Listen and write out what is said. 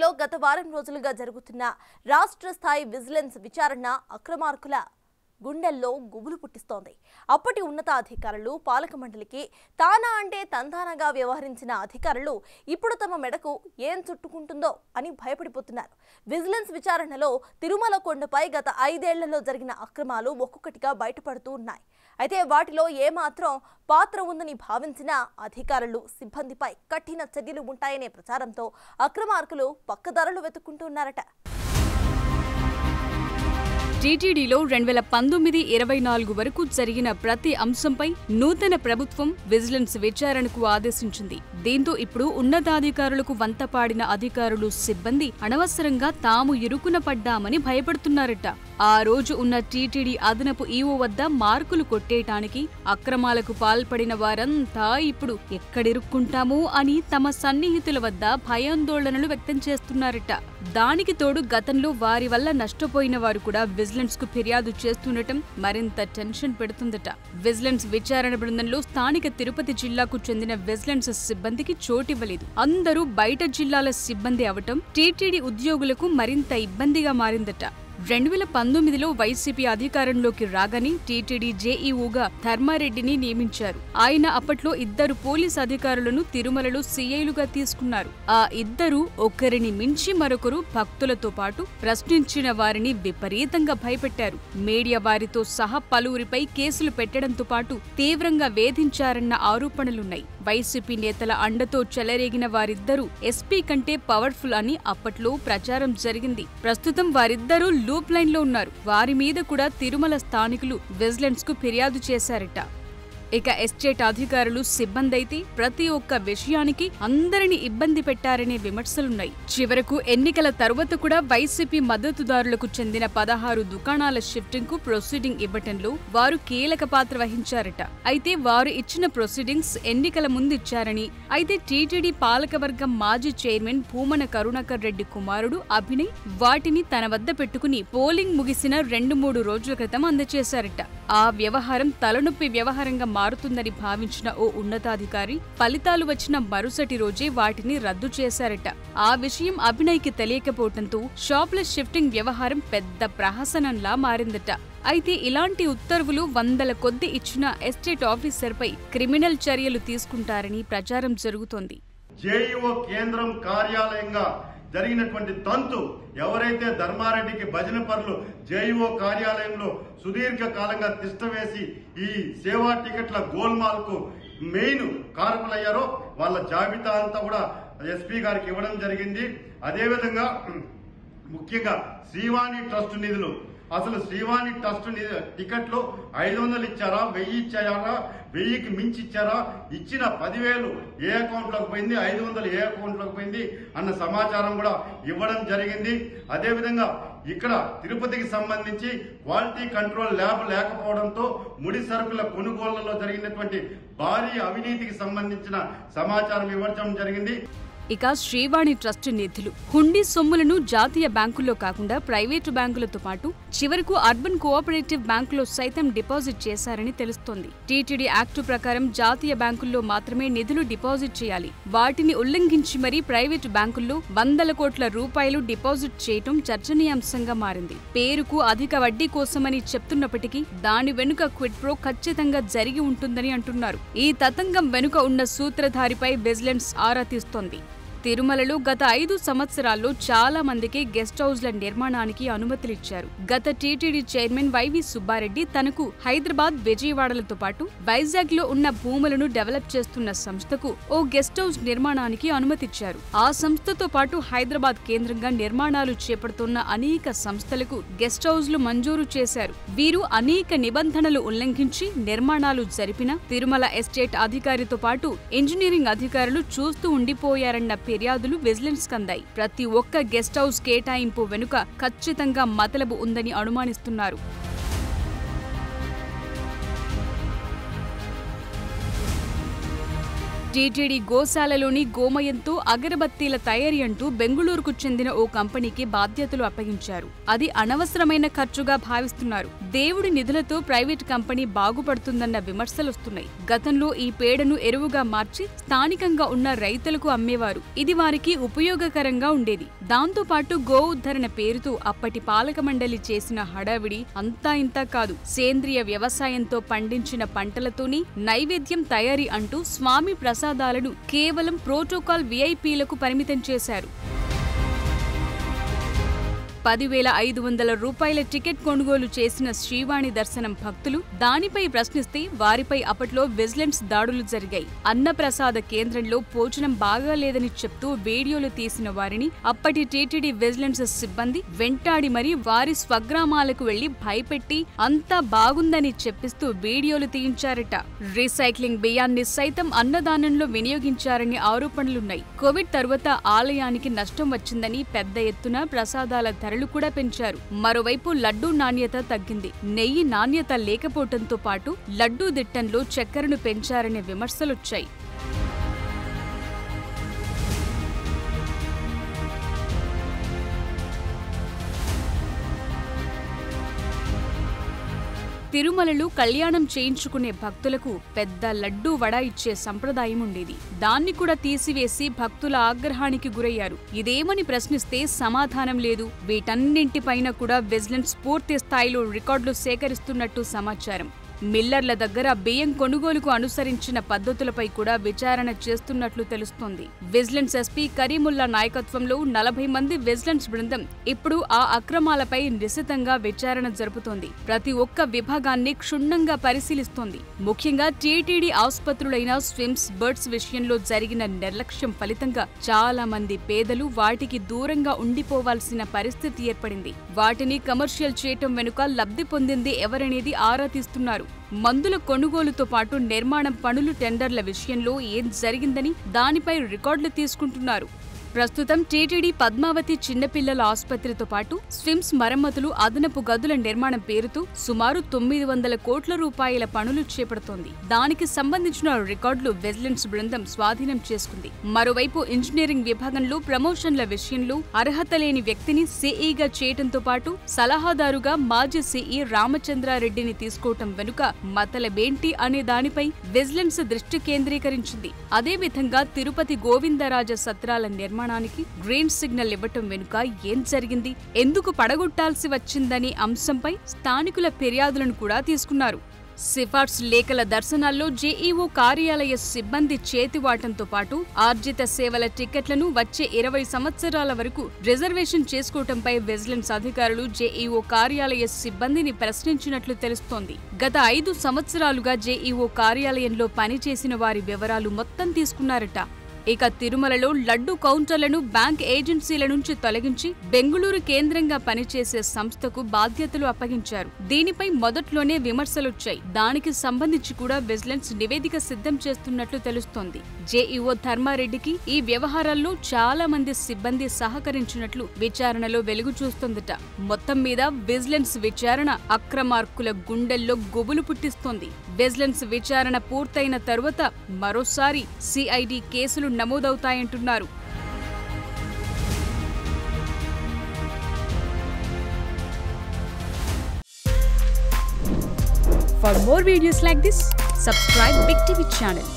టీటీడీలో గత వారం రోజులుగా జరుగుతున్న రాష్ట్ర స్థాయి విజిలెన్స్ విచారణ అక్రమార్కుల గుండెల్లో గుబులు పుట్టిస్తోంది. అప్పటి ఉన్నతాధికారులు పాలక మండలికి తానా అంటే తందానగా వ్యవహరించిన అధికారులు ఇప్పుడు తమ మెడకు ఏం చుట్టుకుంటుందో అని భయపడిపోతున్నారు. విజిలెన్స్ విచారణలో తిరుమల కొండపై గత 5 ఏళ్లలో జరిగిన అక్రమాలు ఒక్కొక్కటిగా బయటపడుతూ ఉన్నాయి. అయితే వాటిలో ఏమాత్రం పాత్ర ఉందని భావించిన అధికారులు సిబ్బందిపై కఠిన చర్యలు ఉంటాయనే ప్రచారంతో అక్రమార్కులు పక్కదారులు వెతుక్కుంటున్నారట. టీటీడీలో 2019-24 వరకు జరిగిన ప్రతి అంశంపై నూతన ప్రభుత్వం విజిలెన్స్ విచారణకు ఆదేశించింది. దీంతో ఇప్పుడు ఉన్నతాధికారులకు వంతపాడిన అధికారులు సిబ్బంది అనవసరంగా తాము ఇరుకున పడ్డామని భయపడుతున్నారట. ఆ రోజు ఉన్న టీటీడీ అదనపు ఈవో వద్ద మార్కులు కొట్టేయటానికి అక్రమాలకు పాల్పడిన వారంతా ఇప్పుడు ఎక్కడిరుక్కుంటామో అని తమ సన్నిహితుల వద్ద భయాందోళనలు వ్యక్తం చేస్తున్నారట. దానికి తోడు గతంలో వారి వల్ల నష్టపోయిన వారు కూడా విజిలెన్స్ కు ఫిర్యాదు చేస్తుండటం మరింత టెన్షన్ పెడుతుందట. విజిలెన్స్ విచారణ బృందంలో స్థానిక తిరుపతి జిల్లాకు చెందిన విజిలెన్స్ సిబ్బందికి చోటివ్వలేదు. అందరూ బయట జిల్లాల సిబ్బంది అవటం టీటీడీ ఉద్యోగులకు మరింత ఇబ్బందిగా మారిందట. 2019లో వైసీపీ అధికారంలోకి రాగానే టీటీడీ జేఈఓగా ధర్మారెడ్డిని నియమించారు. ఆయన అప్పట్లో 2 పోలీస్ అధికారులను తిరుమలలో సీఐలుగా తీసుకున్నారు. ఆ ఇద్దరు ఒకరిని మించి మరొకరు భక్తులతో పాటు ప్రశ్నించిన వారిని విపరీతంగా భయపెట్టారు. మీడియా వారితో సహా పలువురిపై కేసులు పెట్టడంతో పాటు తీవ్రంగా వేధించారన్న ఆరోపణలున్నాయి. వైసీపీ నేతల అండతో చెలరేగిన వారిద్దరూ ఎస్పీ కంటే పవర్ఫుల్ అని అప్పట్లో ప్రచారం జరిగింది. ప్రస్తుతం వారిద్దరూ లూప్ లైన్ లో ఉన్నారు. వారి మీద కూడా తిరుమల స్థానికులు విజిలెన్స్ కు ఫిర్యాదు చేశారట. ఇక ఎస్టేట్ అధికారులు సిబ్బంది అయితే ప్రతి ఒక్క విషయానికి అందరిని ఇబ్బంది పెట్టారనే విమర్శలున్నాయి. చివరకు ఎన్నికల తర్వాత కూడా వైసీపీ మద్దతుదారులకు చెందిన 16 దుకాణాల షిఫ్టింగ్ కు ప్రొసీడింగ్ ఇవ్వటంలో వారు కీలక పాత్ర వహించారట. అయితే వారు ఇచ్చిన ప్రొసీడింగ్స్ ఎన్నికల ముందు ఇచ్చారని, అయితే టీటీడీ పాలకవర్గం మాజీ చైర్మన్ భూమన కరుణాకర్ రెడ్డి కుమారుడు అభినయ్ వాటిని తన వద్ద పెట్టుకుని పోలింగ్ ముగిసిన 2-3 రోజుల క్రితం అందజేశారట. ఆ వ్యవహారం తలనొప్పి వ్యవహారంగా మారుతుందని భావించిన ఓ ఉన్నతాధికారి ఫలితాలు వచ్చిన మరుసటి రోజే వాటిని రద్దు చేశారట. ఆ విషయం అభినయ్కి తెలియకపోవడంతో షాప్లెస్ షిఫ్టింగ్ వ్యవహారం పెద్ద ప్రహసనంలా మారిందట. అయితే ఇలాంటి ఉత్తర్వులు వందల కొద్ది ఇచ్చిన ఎస్టేట్ ఆఫీసర్పై క్రిమినల్ చర్యలు తీసుకుంటారని ప్రచారం జరుగుతోంది. జేఈఓ కేంద్రం కార్యాలయంగా జరిగినటువంటి తంతు ఎవరైతే ధర్మారెడ్డికి భజన పరులు జేఈఓ కార్యాలయంలో సుదీర్ఘ కాలంగా తిష్టవేసి ఈ సేవా టికెట్ల గోల్మాల్ కు మెయిన్ కారకులయ్యారో వాళ్ళ జాబితా అంతా కూడా ఎస్పీ గారికి ఇవ్వడం జరిగింది. అదేవిధంగా ముఖ్యంగా శ్రీవాణి ట్రస్ట్ నిధులు, అసలు శ్రీవాణి ట్రస్ట్ టికెట్లు 500 ఇచ్చారా, 1000 ఇచ్చారా, 1000కి మించి ఇచ్చారా, ఇచ్చిన 10,000 ఏ అకౌంట్ లోకి పోయింది, 500 ఏ అకౌంట్ లోకి పోయింది అన్న సమాచారం కూడా ఇవ్వడం జరిగింది. అదేవిధంగా ఇక్కడ తిరుపతికి సంబంధించి క్వాలిటీ కంట్రోల్ ల్యాబ్ లేకపోవడంతో ముడి సరుకుల కొనుగోళ్లలో జరిగినటువంటి భారీ అవినీతికి సంబంధించిన సమాచారం ఇవ్వడం జరిగింది. ఇక శ్రీవాణి ట్రస్ట్ నిధులు హుండీ సొమ్ములను జాతీయ బ్యాంకుల్లో కాకుండా ప్రైవేటు బ్యాంకులతో పాటు చివరకు అర్బన్ కోఆపరేటివ్ బ్యాంకులో సైతం డిపాజిట్ చేశారని తెలుస్తోంది. టీటీడీ యాక్టు ప్రకారం జాతీయ బ్యాంకుల్లో మాత్రమే నిధులు డిపాజిట్ చేయాలి. వాటిని ఉల్లంఘించి మరీ ప్రైవేటు బ్యాంకుల్లో వందల కోట్ల రూపాయలు డిపాజిట్ చేయటం చర్చనీయాంశంగా మారింది. పేరుకు అధిక వడ్డీ కోసమని చెప్తున్నప్పటికీ దాని వెనుక క్విడ్ ప్రో ఖచ్చితంగా జరిగి ఉంటుందని అంటున్నారు. ఈ తతంగం వెనుక ఉన్న సూత్రధారిపై విజిలెన్స్ ఆరా తీస్తోంది. తిరుమలలో గత 5 సంవత్సరాల్లో చాలా మందికి గెస్ట్ హౌస్ల నిర్మాణానికి అనుమతులిచ్చారు. గత టీటీడీ చైర్మన్ వైవి సుబ్బారెడ్డి తనకు హైదరాబాద్, విజయవాడలతో పాటు వైజాగ్ లో ఉన్న భూములను డెవలప్ చేస్తున్న సంస్థకు ఓ గెస్ట్ హౌస్ నిర్మాణానికి అనుమతిచ్చారు. ఆ సంస్థతో పాటు హైదరాబాద్ కేంద్రంగా నిర్మాణాలు చేపడుతున్న అనేక సంస్థలకు గెస్ట్ హౌస్లు మంజూరు చేశారు. వీరు అనేక నిబంధనలు ఉల్లంఘించి నిర్మాణాలు జరిపిన తిరుమల ఎస్టేట్ అధికారితో పాటు ఇంజనీరింగ్ అధికారులు చూస్తూ ఉండిపోయారన్న ఫిర్యాదులు విజిలెన్స్ కందాయి. ప్రతి ఒక్క గెస్ట్ హౌస్ కేటాయింపు వెనుక ఖచ్చితంగా మతలబు ఉందని అనుమానిస్తున్నారు. టీటీడీ గోశాలలోని గోమయంతో అగరబత్తీల తయారీ అంటూ బెంగుళూరుకు చెందిన ఓ కంపెనీకి బాధ్యతలు అప్పగించారు. అది అనవసరమైన ఖర్చుగా భావిస్తున్నారు. దేవుడి నిధులతో ప్రైవేట్ కంపెనీ బాగుపడుతుందన్న విమర్శలొస్తున్నాయి. గతంలో ఈ పేడను ఎరువుగా మార్చి స్థానికంగా ఉన్న రైతులకు అమ్మేవారు. ఇది వారికి ఉపయోగకరంగా ఉండేది. దాంతో పాటు గో ఉద్ధరణ పేరుతో అప్పటి పాలక మండలి చేసిన హడావిడి అంతా ఇంతా కాదు. సేంద్రియ వ్యవసాయంతో పండించిన పంటలతోని నైవేద్యం తయారీ అంటూ స్వామి ప్రసాదాలను కేవలం ప్రోటోకాల్ విఐపీలకు పరిమితం చేశారు. 10,500 రూపాయల టికెట్ కొనుగోలు చేసిన శ్రీవాణి దర్శనం భక్తులు దానిపై ప్రశ్నిస్తే వారిపై అప్పట్లో విజిలెన్స్ దాడులు జరిగాయి. అన్నప్రసాద కేంద్రంలో భోజనం బాగాలేదని చెప్తూ వీడియోలు తీసిన వారిని అప్పటి టీటీడీ విజిలెన్స్ సిబ్బంది వెంటాడి మరీ వారి స్వగ్రామాలకు వెళ్లి భయపెట్టి అంతా బాగుందని చెప్పిస్తూ వీడియోలు తీయించారట. రీసైక్లింగ్ బియ్యాన్ని సైతం అన్నదానంలో వినియోగించారని ఆరోపణలున్నాయి. కోవిడ్ తరువాత ఆలయానికి నష్టం వచ్చిందని పెద్ద ఎత్తున ప్రసాదాల ధరలు కూడా పెంచారు. మరోవైపు లడ్డూ నాణ్యత తగ్గింది. నెయ్యి నాణ్యత లేకపోవడంతో పాటు లడ్డూ దిట్టంలో చక్కెరను పెంచారనే విమర్శలొచ్చాయి. తిరుమలలో కళ్యాణం చేయించుకునే భక్తులకు పెద్ద లడ్డూ వడ ఇచ్చే సంప్రదాయం ఉండేది. దాన్ని కూడా తీసివేసి భక్తుల ఆగ్రహానికి గురయ్యారు. ఇదేమని ప్రశ్నిస్తే సమాధానం లేదు. వీటన్నింటిపైన కూడా విజిలెన్స్ పూర్తి స్థాయిలో రికార్డులు సేకరిస్తున్నట్టు సమాచారం. మిల్లర్ల దగ్గర బియ్యం కొనుగోలుకు అనుసరించిన పద్ధతులపై కూడా విచారణ చేస్తున్నట్లు తెలుస్తోంది. విజిలెన్స్ ఎస్పీ కరీముల్లా నాయకత్వంలో 40 మంది విజిలెన్స్ బృందం ఇప్పుడు ఆ అక్రమాలపై నిశితంగా విచారణ జరుపుతోంది. ప్రతి ఒక్క విభాగాన్ని క్షుణ్ణంగా పరిశీలిస్తోంది. ముఖ్యంగా టీటీడీ ఆసుపత్రులైన స్విమ్స్, బర్డ్స్ విషయంలో జరిగిన నిర్లక్ష్యం ఫలితంగా చాలా మంది పేదలు వాటికి దూరంగా ఉండిపోవాల్సిన పరిస్థితి ఏర్పడింది. వాటిని కమర్షియల్ చేయటం వెనుక లబ్ధి పొందింది ఎవరనేది ఆరా తీస్తున్నారు. మందుల కొనుగోలుతో పాటు నిర్మాణం పనులు, టెండర్ల విషయంలో ఏం జరిగిందని దానిపై రికార్డులు తీసుకుంటున్నారు. ప్రస్తుతం టీటీడీ పద్మావతి చిన్నపిల్లల ఆసుపత్రితో పాటు స్విమ్స్ మరమ్మతులు, అదనపు గదుల నిర్మాణం పేరుతో సుమారు 900 కోట్ల రూపాయల పనులు చేపడుతోంది. దానికి సంబంధించిన రికార్డులు విజిలెన్స్ బృందం స్వాధీనం చేసుకుంది. మరోవైపు ఇంజనీరింగ్ విభాగంలో ప్రమోషన్ల విషయంలో అర్హత లేని వ్యక్తిని సిఈగా చేయటంతో పాటు సలహాదారుగా మాజీ సిఈ రామచంద్రారెడ్డిని తీసుకోవటం వెనుక మతలబేంటి అనే దానిపై విజిలెన్స్ దృష్టి కేంద్రీకరించింది. అదేవిధంగా తిరుపతి గోవిందరాజ సత్రాల నిర్మాణానికి గ్రీన్ సిగ్నల్ ఇవ్వటం వెనుక ఏం జరిగింది, ఎందుకు పడగొట్టాల్సి వచ్చిందనే అంశంపై స్థానికుల ఫిర్యాదులను కూడా తీసుకున్నారు. సిఫార్సు లేఖల దర్శనాల్లో జేఈఓ కార్యాలయ సిబ్బంది చేతివాటంతో పాటు ఆర్జిత సేవల టికెట్లను వచ్చే 20 సంవత్సరాల వరకు రిజర్వేషన్ చేసుకోవటంపై విజిలెన్స్ అధికారులు జేఈఓ కార్యాలయ సిబ్బందిని ప్రశ్నించినట్లు తెలుస్తోంది. గత 5 సంవత్సరాలుగా జేఈఓ కార్యాలయంలో పనిచేసిన వారి వివరాలు మొత్తం తీసుకున్నారట. ఇక తిరుమలలో లడ్డు కౌంటర్లను బ్యాంక్ ఏజెన్సీల నుంచి తొలగించి బెంగుళూరు కేంద్రంగా పనిచేసే సంస్థకు బాధ్యతలు అప్పగించారు. దీనిపై మొదట్లోనే విమర్శలొచ్చాయి. దానికి సంబంధించి కూడా విజిలెన్స్ నివేదిక సిద్ధం చేస్తున్నట్లు తెలుస్తోంది. జేఈఓ ధర్మారెడ్డికి ఈ వ్యవహారాల్లో చాలా మంది సిబ్బంది సహకరించినట్లు విచారణలో వెలుగు చూస్తోందట. మొత్తం మీద విజిలెన్స్ విచారణ అక్రమార్కుల గుండెల్లో గుబులు పుట్టిస్తోంది. విజిలెన్స్ విచారణ పూర్తయిన తరువాత మరోసారి సిఐడి కేసులు నమోదవుతాయంటున్నారు. For more videos like this, subscribe Big TV channel.